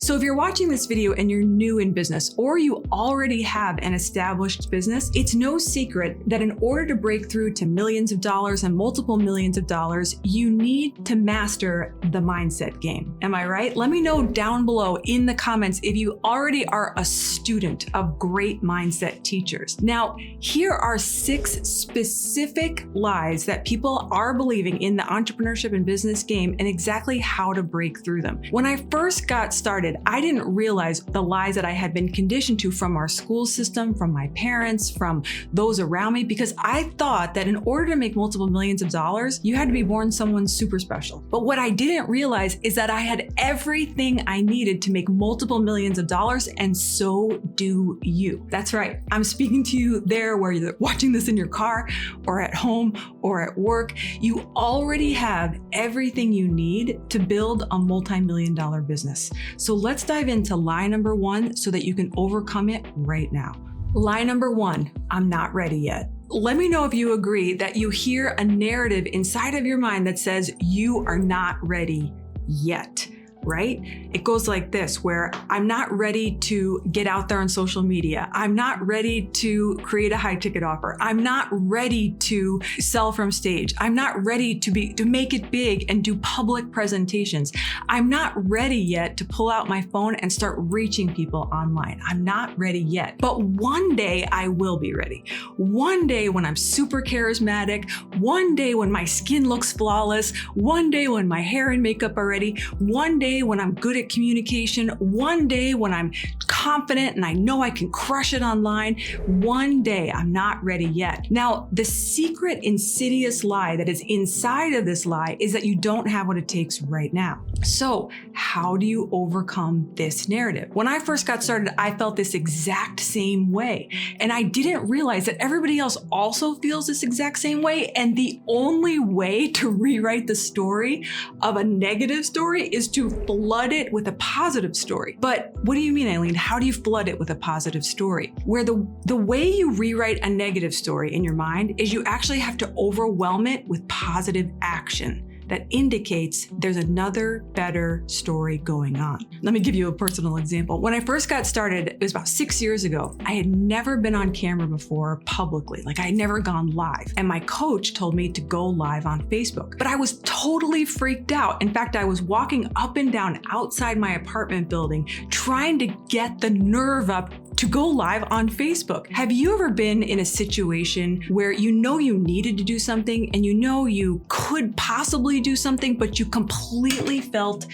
So if you're watching this video and you're new in business, or you already have an established business, it's no secret that in order to break through to millions of dollars and multiple millions of dollars, you need to master the mindset game. Am I right? Let me know down below in the comments if you already are a student of great mindset teachers. Now, here are 6 specific lies that people are believing in the entrepreneurship and business game and exactly how to break through them. When I first got started, I didn't realize the lies that I had been conditioned to from our school system, from my parents, from those around me, because I thought that in order to make multiple millions of dollars, you had to be born someone super special. But what I didn't realize is that I had everything I needed to make multiple millions of dollars, and so do you. That's right. I'm speaking to you there where you're watching this in your car or at home or at work. You already have everything you need to build a multi-million-dollar business. So let's dive into lie number 1 so that you can overcome it right now. Lie number 1, I'm not ready yet. Let me know if you agree that you hear a narrative inside of your mind that says you are not ready yet. Right? It goes like this, where I'm not ready to get out there on social media. I'm not ready to create a high ticket offer. I'm not ready to sell from stage. I'm not ready to make it big and do public presentations. I'm not ready yet to pull out my phone and start reaching people online. I'm not ready yet. But one day I will be ready. One day when I'm super charismatic, one day when my skin looks flawless, one day when my hair and makeup are ready, one day when I'm good at communication, one day when I'm confident and I know I can crush it online, one day I'm not ready yet. Now, the secret insidious lie that is inside of this lie is that you don't have what it takes right now. So how do you overcome this narrative? When I first got started, I felt this exact same way. And I didn't realize that everybody else also feels this exact same way. And the only way to rewrite the story of a negative story is to flood it with a positive story. But what do you mean, Eileen? How do you flood it with a positive story? Where the way you rewrite a negative story in your mind is you actually have to overwhelm it with positive action that indicates there's another better story going on. Let me give you a personal example. When I first got started, it was about 6 years ago. I had never been on camera before publicly. Like, I had never gone live. And my coach told me to go live on Facebook. But I was totally freaked out. In fact, I was walking up and down outside my apartment building, trying to get the nerve up to go live on Facebook. Have you ever been in a situation where you know you needed to do something and you know you could possibly do something, but you completely felt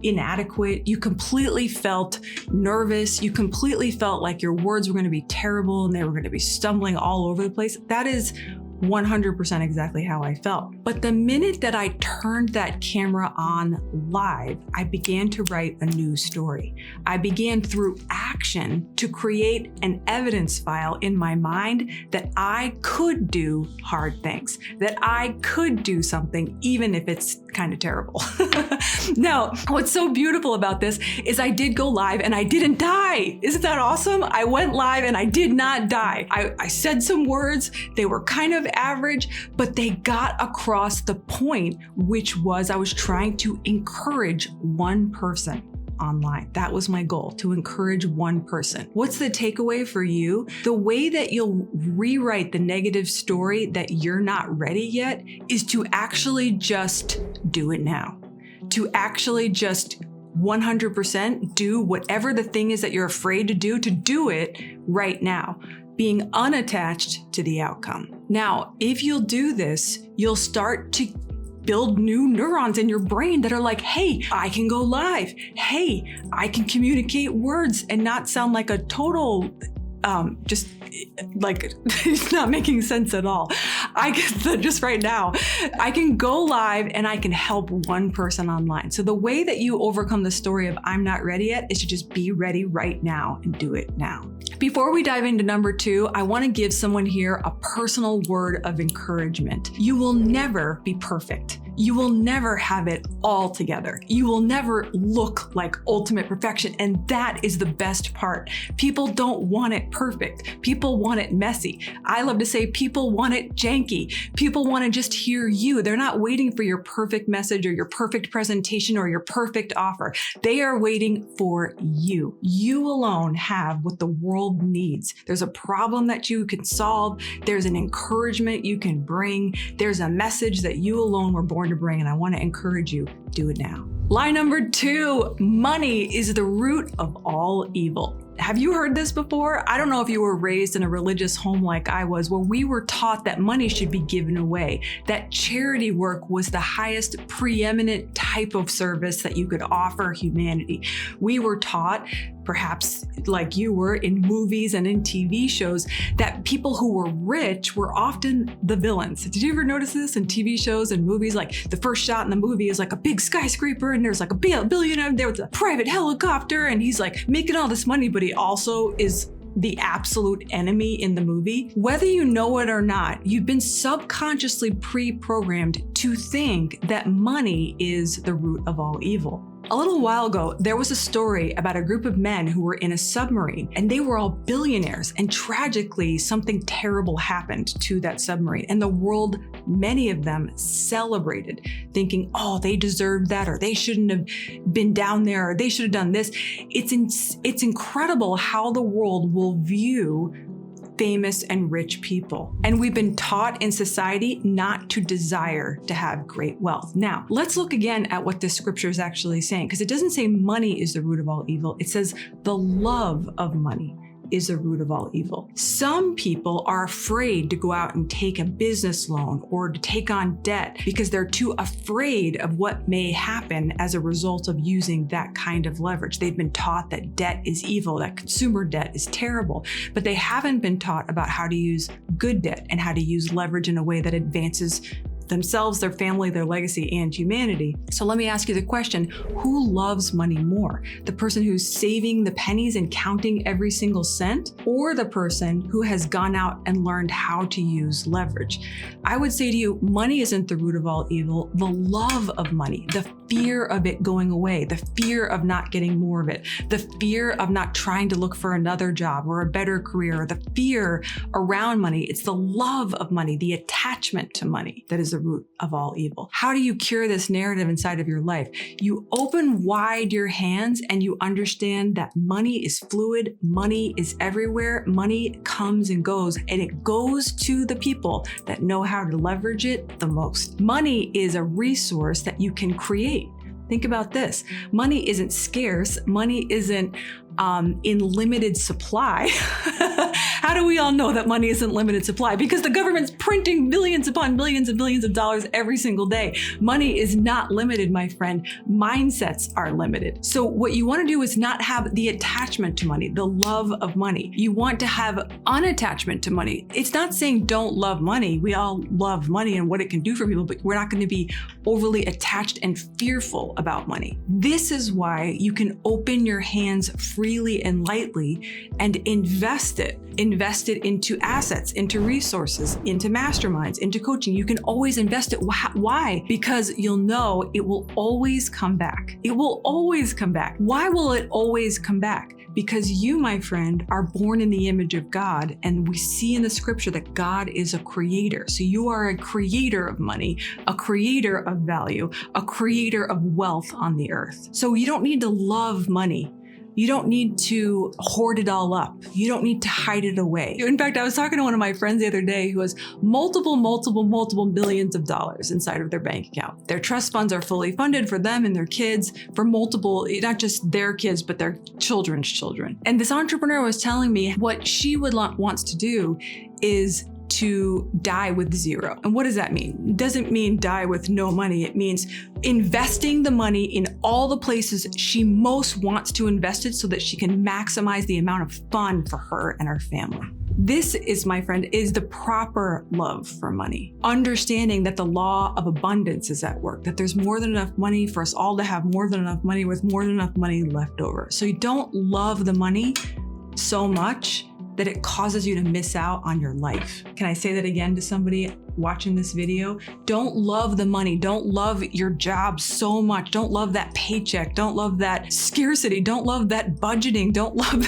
inadequate, you completely felt nervous, you completely felt like your words were going to be terrible and they were going to be stumbling all over the place? That is 100% exactly how I felt. But the minute that I turned that camera on live, I began to write a new story. I began through action to create an evidence file in my mind that I could do hard things, that I could do something even if it's kind of terrible. Now, what's so beautiful about this is I did go live and I didn't die. Isn't that awesome? I went live and I did not die. I said some words, they were kind of average, but they got across the point, which was I was trying to encourage one person online. That was my goal, to encourage one person. What's the takeaway for you? The way that you'll rewrite the negative story that you're not ready yet is to actually just do it now. To actually just 100% do whatever the thing is that you're afraid to do it right now, being unattached to the outcome. Now, if you'll do this, you'll start to build new neurons in your brain that are like, hey, I can go live. Hey, I can communicate words and not sound like a total, just like it's not making sense at all. I can just right now, I can go live and I can help one person online. So the way that you overcome the story of I'm not ready yet is to just be ready right now and do it now. Before we dive into number 2, I want to give someone here a personal word of encouragement. You will never be perfect. You will never have it all together. You will never look like ultimate perfection. And that is the best part. People don't want it perfect. People want it messy. I love to say people want it janky. People want to just hear you. They're not waiting for your perfect message or your perfect presentation or your perfect offer. They are waiting for you. You alone have what the world needs. There's a problem that you can solve. There's an encouragement you can bring. There's a message that you alone were born to bring, and I want to encourage you, do it now. Lie number 2, money is the root of all evil. Have you heard this before? I don't know if you were raised in a religious home like I was, where we were taught that money should be given away, that charity work was the highest preeminent type of service that you could offer humanity. We were taught, perhaps like you were in movies and in TV shows, that people who were rich were often the villains. Did you ever notice this in TV shows and movies? Like the first shot in the movie is like a big skyscraper and there's like a billionaire there with a private helicopter and he's like making all this money, but he also is the absolute enemy in the movie. Whether you know it or not, you've been subconsciously pre-programmed to think that money is the root of all evil. A little while ago, there was a story about a group of men who were in a submarine and they were all billionaires, and tragically something terrible happened to that submarine, and the world, many of them celebrated, thinking, oh, they deserved that, or they shouldn't have been down there, or they should have done this. It's incredible how the world will view famous and rich people. And we've been taught in society not to desire to have great wealth. Now, let's look again at what this scripture is actually saying, because it doesn't say money is the root of all evil. It says the love of money is the root of all evil. Some people are afraid to go out and take a business loan or to take on debt because they're too afraid of what may happen as a result of using that kind of leverage. They've been taught that debt is evil, that consumer debt is terrible, but they haven't been taught about how to use good debt and how to use leverage in a way that advances themselves, their family, their legacy, and humanity. So let me ask you the question, who loves money more? The person who's saving the pennies and counting every single cent, or the person who has gone out and learned how to use leverage? I would say to you, money isn't the root of all evil. The love of money, the fear of it going away, the fear of not getting more of it, the fear of not trying to look for another job or a better career, the fear around money, it's the love of money, the attachment to money that is the root of all evil. How do you cure this narrative inside of your life? You open wide your hands and you understand that money is fluid, money is everywhere, money comes and goes, and it goes to the people that know how to leverage it the most. Money is a resource that you can create. Think about this. Money isn't scarce. Money isn't in limited supply. How do we all know that money isn't limited supply? Because the government's printing billions upon billions and billions of dollars every single day. Money is not limited, my friend. Mindsets are limited. So what you want to do is not have the attachment to money, the love of money. You want to have unattachment to money. It's not saying don't love money. We all love money and what it can do for people, but we're not going to be overly attached and fearful about money. This is why you can open your hands freely and lightly and invest it into assets, into resources, into masterminds, into coaching. You can always invest it. Why? Because you'll know it will always come back. It will always come back. Why will it always come back? Because you, my friend, are born in the image of God, and we see in the scripture that God is a creator. So you are a creator of money, a creator of value, a creator of wealth on the earth. So you don't need to love money. You don't need to hoard it all up. You don't need to hide it away. In fact, I was talking to one of my friends the other day who has multiple billions of dollars inside of their bank account. Their trust funds are fully funded for them and their kids, for multiple, not just their kids, but their children's children. And this entrepreneur was telling me what she wants to do is to die with zero. And what does that mean? It doesn't mean die with no money. It means investing the money in all the places she most wants to invest it so that she can maximize the amount of fun for her and her family. This is, my friend, is the proper love for money. Understanding that the law of abundance is at work, that there's more than enough money for us all to have more than enough money with more than enough money left over. So you don't love the money so much that it causes you to miss out on your life. Can I say that again to somebody watching this video? Don't love the money. Don't love your job so much. Don't love that paycheck. Don't love that scarcity. Don't love that budgeting. Don't love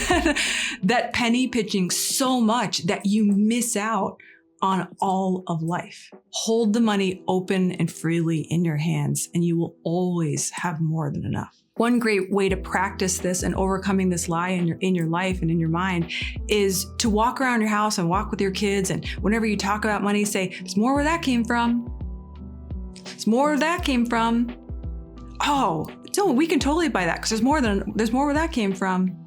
that penny pitching so much that you miss out on all of life. Hold the money open and freely in your hands, and you will always have more than enough. One great way to practice this and overcoming this lie in your life and in your mind is to walk around your house and walk with your kids. And whenever you talk about money, say, there's more where that came from. There's more where that came from. Oh, no, we can totally buy that because there's more where that came from.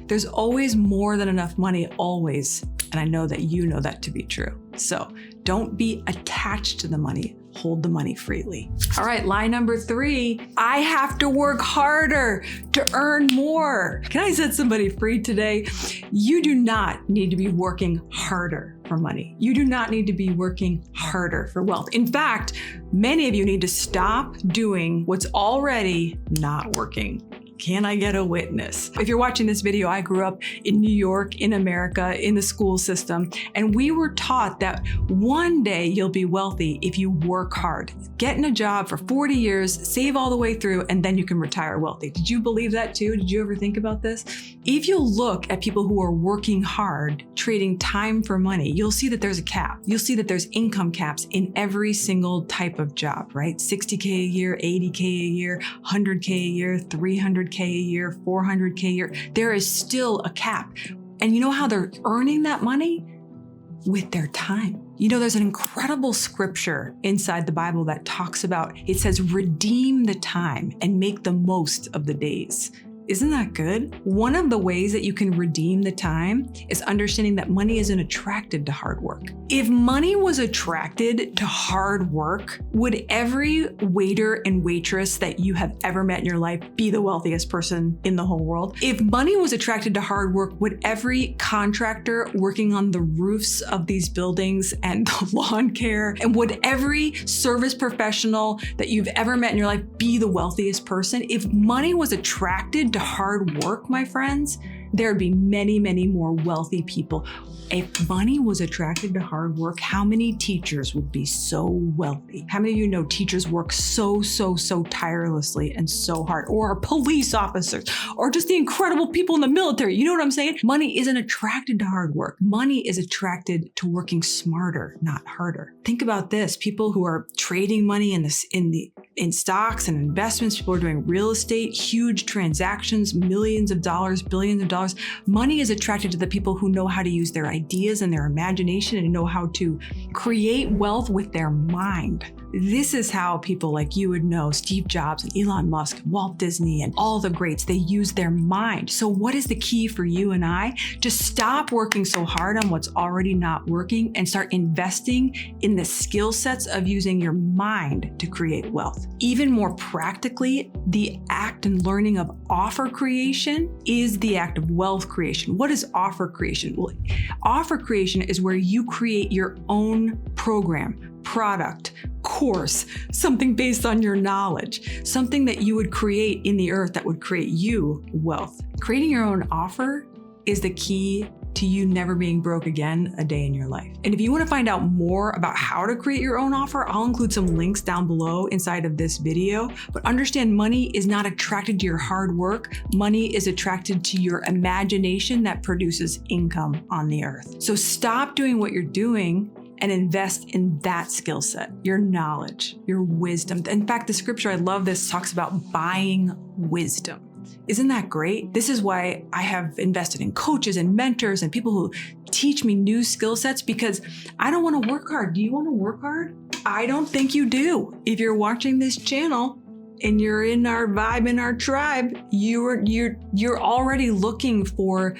There's always more than enough money, always. And I know that you know that to be true. So don't be attached to the money. Hold the money freely. All right, lie number 3, I have to work harder to earn more. Can I set somebody free today? You do not need to be working harder for money. You do not need to be working harder for wealth. In fact, many of you need to stop doing what's already not working. Can I get a witness? If you're watching this video, I grew up in New York, in America, in the school system, and we were taught that one day you'll be wealthy if you work hard. Get in a job for 40 years, save all the way through, and then you can retire wealthy. Did you believe that too? Did you ever think about this? If you look at people who are working hard, trading time for money, you'll see that there's a cap. You'll see that there's income caps in every single type of job, right? 60K a year, 80K a year, 100K a year, 300K a year, 400K a year. There is still a cap. And you know how they're earning that money? With their time. You know, there's an incredible scripture inside the Bible that talks about, it says, redeem the time and make the most of the days. Isn't that good? One of the ways that you can redeem the time is understanding that money isn't attracted to hard work. If money was attracted to hard work, would every waiter and waitress that you have ever met in your life be the wealthiest person in the whole world? If money was attracted to hard work, would every contractor working on the roofs of these buildings and the lawn care, and would every service professional that you've ever met in your life be the wealthiest person? If money was attracted to hard work, my friends, there'd be many, many more wealthy people. If money was attracted to hard work, how many teachers would be so wealthy? How many of you know teachers work so tirelessly and so hard? Or police officers, or just the incredible people in the military. You know what I'm saying? Money isn't attracted to hard work. Money is attracted to working smarter, not harder. Think about this. People who are trading money in stocks and investments, people are doing real estate, huge transactions, millions of dollars, billions of dollars. Money is attracted to the people who know how to use their ideas and their imagination and know how to create wealth with their mind. This is how people like you would know Steve Jobs and Elon Musk, Walt Disney, and all the greats. They use their mind. So what is the key for you and I? Just stop working so hard on what's already not working and start investing in the skill sets of using your mind to create wealth. Even more practically, the act and learning of offer creation is the act of wealth creation. What is offer creation? Well, offer creation is where you create your own program, product, course, something based on your knowledge, something that you would create in the earth that would create you wealth. Creating your own offer is the key to you never being broke again a day in your life. And if you want to find out more about how to create your own offer, I'll include some links down below inside of this video. But understand, money is not attracted to your hard work. Money is attracted to your imagination that produces income on the earth. So stop doing what you're doing and invest in that skill set, your knowledge, your wisdom. In fact, the scripture, I love this, talks about buying wisdom. Isn't that great? This is why I have invested in coaches and mentors and people who teach me new skill sets, because I don't want to work hard. Do you want to work hard? I don't think you do. If you're watching this channel and you're in our vibe, in our tribe, you're already looking for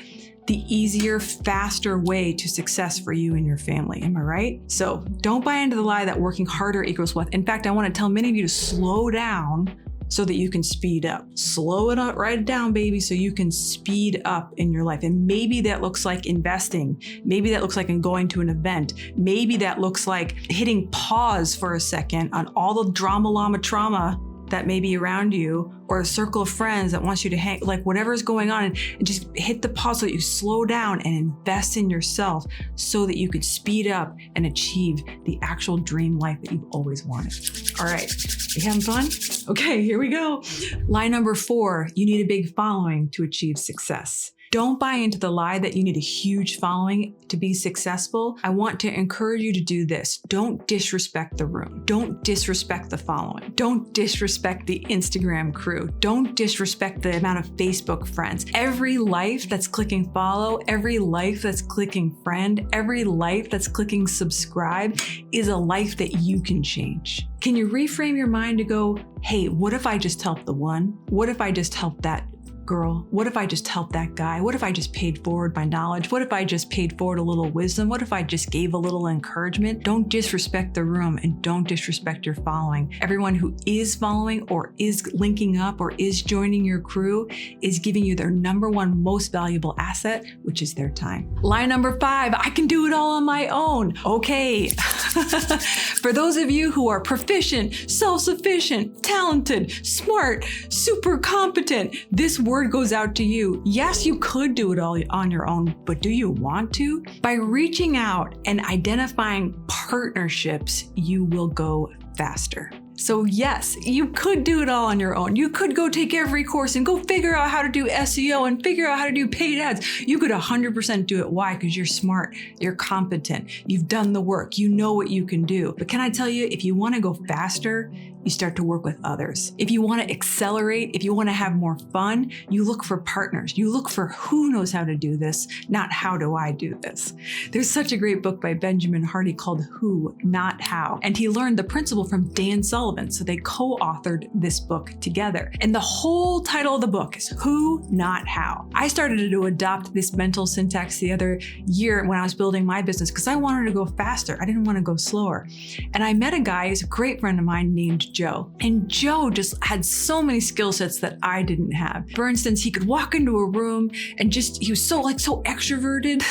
the easier, faster way to success for you and your family. Am I right? So don't buy into the lie that working harder equals wealth. In fact, I want to tell many of you to slow down so that you can speed up. Slow it up, write it down, baby, so you can speed up in your life. And maybe that looks like investing. Maybe that looks like going to an event. Maybe that looks like hitting pause for a second on all the drama llama trauma that may be around you, or a circle of friends that wants you to hang, like whatever's going on, and just hit the pause so that you slow down and invest in yourself so that you could speed up and achieve the actual dream life that you've always wanted. All right, you having fun? Okay, here we go. Line number 4, you need a big following to achieve success. Don't buy into the lie that you need a huge following to be successful. I want to encourage you to do this. Don't disrespect the room. Don't disrespect the following. Don't disrespect the Instagram crew. Don't disrespect the amount of Facebook friends. Every life that's clicking follow, every life that's clicking friend, every life that's clicking subscribe is a life that you can change. Can you reframe your mind to go, hey, what if I just helped the one? What if I just helped that girl? What if I just helped that guy? What if I just paid forward my knowledge? What if I just paid forward a little wisdom? What if I just gave a little encouragement? Don't disrespect the room and don't disrespect your following. Everyone who is following or is linking up or is joining your crew is giving you their number one most valuable asset, which is their time. Line number 5, I can do it all on my own. Okay. For those of you who are proficient, self-sufficient, talented, smart, super competent, this word goes out to you. Yes, you could do it all on your own, but do you want to? By reaching out and identifying partnerships, you will go faster. So yes, you could do it all on your own. You could go take every course and go figure out how to do SEO and figure out how to do paid ads. You could 100% do it. Why? Because you're smart, you're competent, you've done the work, you know what you can do. But can I tell you, if you want to go faster, you start to work with others. If you want to accelerate, if you want to have more fun, you look for partners. You look for who knows how to do this, not how do I do this. There's such a great book by Benjamin Hardy called Who, Not How. And he learned the principle from Dan Sullivan. So they co-authored this book together. And the whole title of the book is Who, Not How. I started to adopt this mental syntax the other year when I was building my business because I wanted to go faster. I didn't want to go slower. And I met a guy, he's a great friend of mine named Joe. And Joe just had so many skill sets that I didn't have. For instance, he could walk into a room and he was so extroverted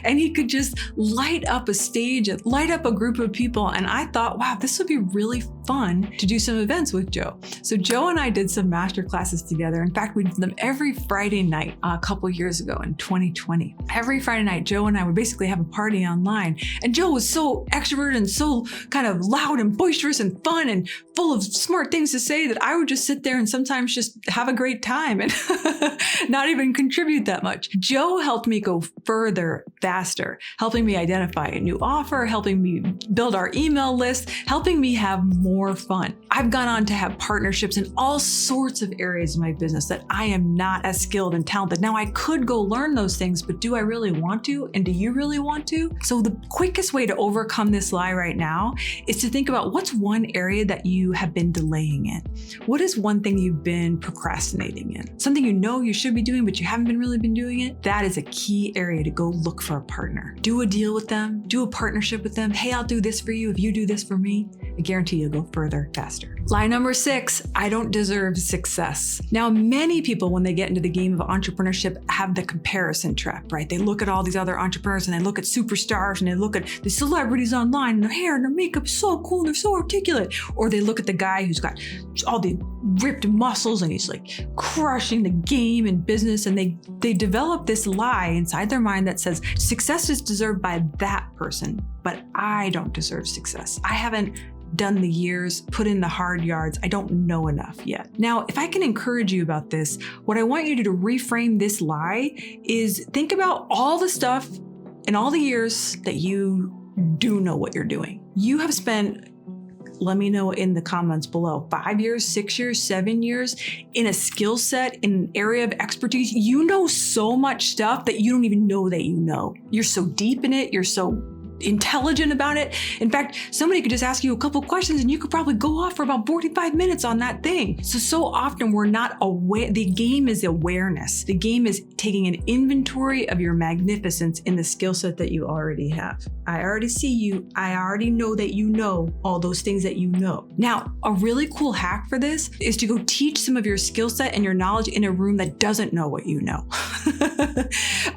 and he could just light up a stage, light up a group of people. And I thought, wow, this would be really fun to do some events with Joe. So Joe and I did some master classes together. In fact, we did them every Friday night a couple years ago in 2020. Every Friday night, Joe and I would basically have a party online. And Joe was so extroverted and so kind of loud and boisterous and fun and full of smart things to say that I would just sit there and sometimes just have a great time and not even contribute that much. Joe helped me go further, faster, helping me identify a new offer, helping me build our email list, helping me have more fun. I've gone on to have partnerships in all sorts of areas of my business that I am not as skilled and talented. Now I could go learn those things, but do I really want to? And do you really want to? So the quickest way to overcome this lie right now is to think about what's one area that you have been delaying in. What is one thing you've been procrastinating in? Something you know you should be doing, but you haven't really been doing it? That is a key area to go look for a partner. Do a deal with them, do a partnership with them. Hey, I'll do this for you if you do this for me. I guarantee you'll go further, faster. Line number 6, I don't deserve success. Now, many people, when they get into the game of entrepreneurship, have the comparison trap, right? They look at all these other entrepreneurs and they look at superstars and they look at the celebrities online and their hair and their makeup is so cool and they're so articulate. Or they look at the guy who's got all the ripped muscles and he's like crushing the game in business, and they develop this lie inside their mind that says success is deserved by that person, but I don't deserve success. I haven't done the years, put in the hard yards. I don't know enough yet. Now, if I can encourage you about this, what I want you to do to reframe this lie is think about all the stuff and all the years that you do know what you're doing. You have spent, let me know in the comments below, 5 years, 6 years, 7 years in a skill set, in an area of expertise. You know so much stuff that you don't even know that you know. You're so deep in it. You're so intelligent about it. In fact, somebody could just ask you a couple questions and you could probably go off for about 45 minutes on that thing. So often we're not aware. The game is awareness. The game is taking an inventory of your magnificence in the skill set that you already have. I already see you. I already know that you know all those things that you know. Now, a really cool hack for this is to go teach some of your skill set and your knowledge in a room that doesn't know what you know.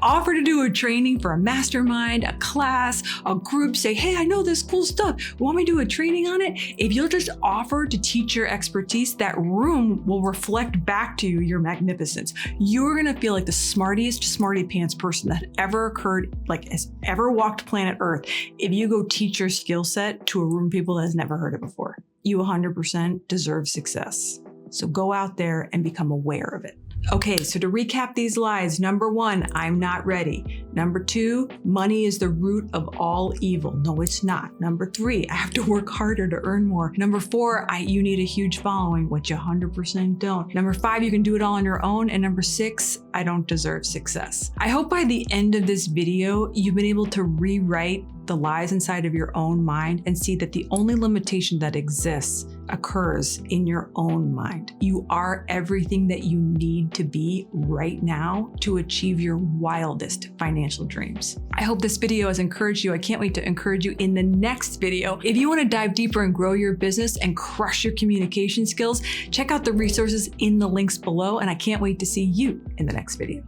Offer to do a training for a mastermind, a class, a group. Say, hey, I know this cool stuff. Want me to do a training on it? If you'll just offer to teach your expertise, that room will reflect back to you your magnificence. You're going to feel like the smarty pants person that ever occurred, like has ever walked planet Earth, if you go teach your skill set to a room of people that has never heard it before. You 100% deserve success. So go out there and become aware of it. Okay, so to recap these lies, number 1, I'm not ready. Number 2, money is the root of all evil. No, it's not. Number 3, I have to work harder to earn more. Number 4, you need a huge following, which you 100% don't. Number 5, you can do it all on your own. And number 6, I don't deserve success. I hope by the end of this video, you've been able to rewrite the lies inside of your own mind and see that the only limitation that exists occurs in your own mind. You are everything that you need to be right now to achieve your wildest financial dreams. I hope this video has encouraged you. I can't wait to encourage you in the next video. If you want to dive deeper and grow your business and crush your communication skills, check out the resources in the links below, and I can't wait to see you in the next video.